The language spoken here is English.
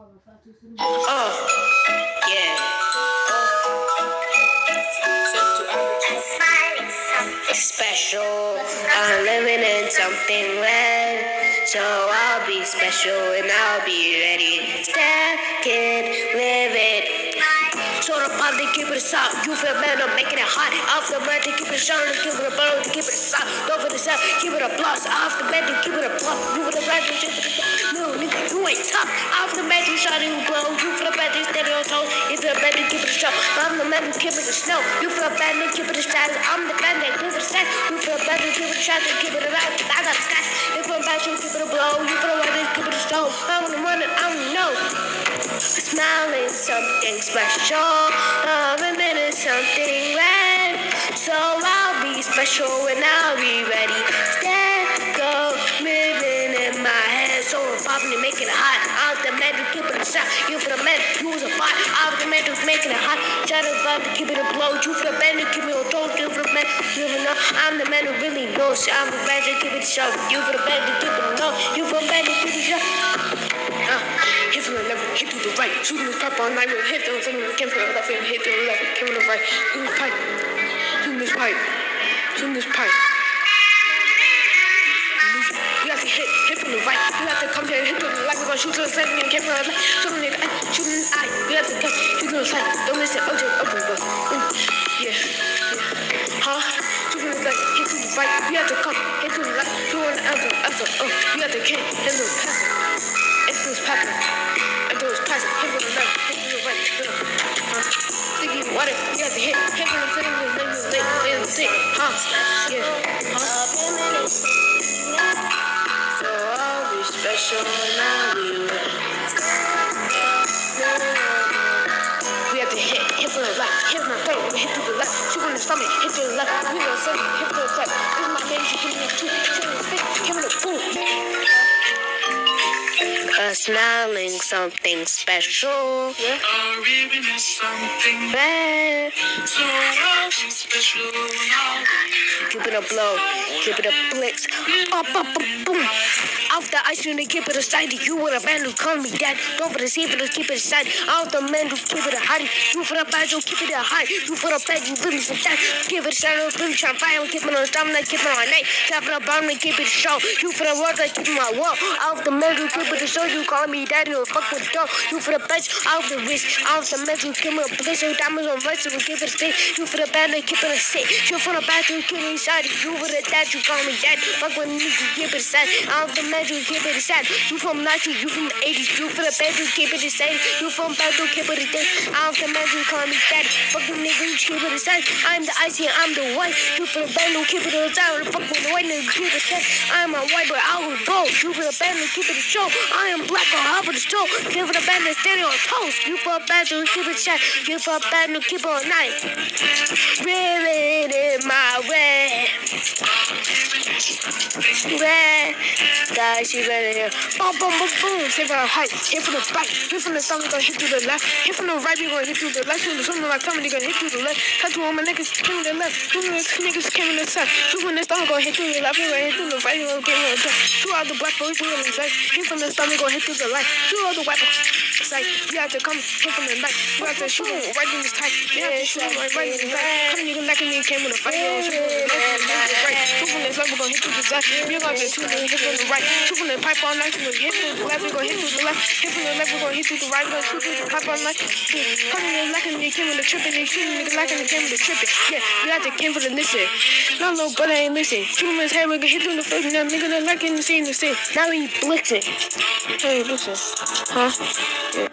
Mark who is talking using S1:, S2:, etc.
S1: Yeah. Special, I'm living in something red, so I'll be special and I'll be ready. Step kid, live it. Sort of pop, they keep it soft. You feel better, making it hot. Off the bed, they keep it short. Keep it a blow, they keep it soft. Go for the sound, keep it a plus. Off the bed, they keep it a plus. You for the bed, they keep it a no, nigga, you ain't tough. Off the bed, you shot it, you blow. You for the bed, they steady on toes. If the bed, they keep it a show. Off the bed, they keep it a snow. You for the bed, they keep it a status. I'm the bed, they keep it a set. You for the bed, they keep it a shot. They keep it a rap. I got stats. If for the bed, you keep it a blow. You for the bed, they keep it a stone. I'm gonna run it, I don't know. Smiling something special, living in something red. So I'll be special and I'll be ready. Stand go, living in my head. So I'm popping and making it hot. Out the metal, keeping it shot. You for the metal, use a pot. Out the metal, making it hot. Try to vibe to keep it a blow. You for the metal, keep it a toast. You for the metal, you know I'm the man who really knows. I'm the man who keep it show. You for the metal, keep it low. You for the metal, keep it show. Hit from the left, hit to the right. Shooting this pipe all night. We'll hit the left, hit to the left, hit to the left, hit to the right. Shooting this pipe. Shooting this pipe. Shooting this pipe. You have to hit from the right. You have to come here, hit to the left. We're gonna shoot to the side. We're gonna get from the left. Shooting the eye. Shooting the eye. You have to come. Shoot to the side. Don't miss it. Oh, yeah. Huh? Shooting the left. Hit to the right. You have to come. Hit to the left. Doing the answer. Oh, you have to kick. Hit to the pass. It was popping. I do was passing. Hit from the left, hit from the right. Sticky water. You have to hit from the center. Then sit. Yeah. So I'll be special and I'll be ready. We have to hit from the right, hit from the right, hit to the left, shoot from the stomach, hit to the left, we gonna say, hit to the right. This is my name, she give me a shoot, shoot in the face, give me the boom. Smelling something special.
S2: Yeah. Living is something
S1: bad.
S2: So I'll be special now.
S1: Keep it a blow, keep it a blitz. Up, boom. Off the ice cream, they keep it aside. You with a man who call me dad. Don't for the safe, keep it aside. Off the man who keep it a high. You for the bad, you keep it a high. You for the bad, you really some that. Keep it aside, really try fire. Keep it on stamina, keep it on night. Tap for the bomb, they keep it show. You for the water, keep it my wall. Off the man who keep it a show. You call me daddy, you fuck with dog. You for the best, off the wrist. Off the man who keep it a place. You diamonds on right, so we keep it a stay. You for the bad, they keep it a sit. You for the bad, you keep it inside. You for the dad, you call me dad. Fuck with me, you keep it aside. Off the man, you keep it aside. You from 90s, you from the 80s. You for the bad, you keep it aside. You from bad, you keep it aside. Off the man, you call me dad. Fuck with nigga, you keep it aside. I'm the icy, I'm the white. You for the bad, you keep it aside. Fuck with the white nigga, keep it aside. I'm a white, but I was bold. You for the bad, you keep it a show. I am black on half of the store. You for the bad, you standing on toast. You for a bad, you keep it shut. You for a bad, you keep it all night. Living in my way. Red, guys, you ready here? Boom, boom, boom, boom. Hit from the height, hit from the right, hit from the stomach, gonna hit through the left. Hit from the right, we gonna hit through the left. Hit from the stomach, like coming, gonna hit through the left. Cut to all my niggas, came to the left. Two niggas came in the side. Two from the stomach, gonna hit through the left. We gonna hit through the right, we gonna get on the top. Two out the black boys, we gonna right. Hit from the stomach, gonna hit through the right. Two out the white boys. Like, you have to come, hit from the right. You have to shoot right in this tight. You have to shoot right in this right. Come nigga like me, came with a fight. You shoot from the left, right. Two from the left, we gonna hit through the side. We gonna get two niggas hit from the right. Two from the pipe all night, we gonna hit through the left. We gonna hit through the left. Hit from the left, we gonna hit through the right. We gonna shoot through the pipe all night. Come nigga like me, came with the tripping. They shooting nigga like me, came with the tripping. Yeah, you have to came for the listen. No, no, but I ain't listen. Shoot him in his head, we gonna hit through the first. Now nigga not like in the same. Now he blitzing. Hey, listen. Huh? Yeah.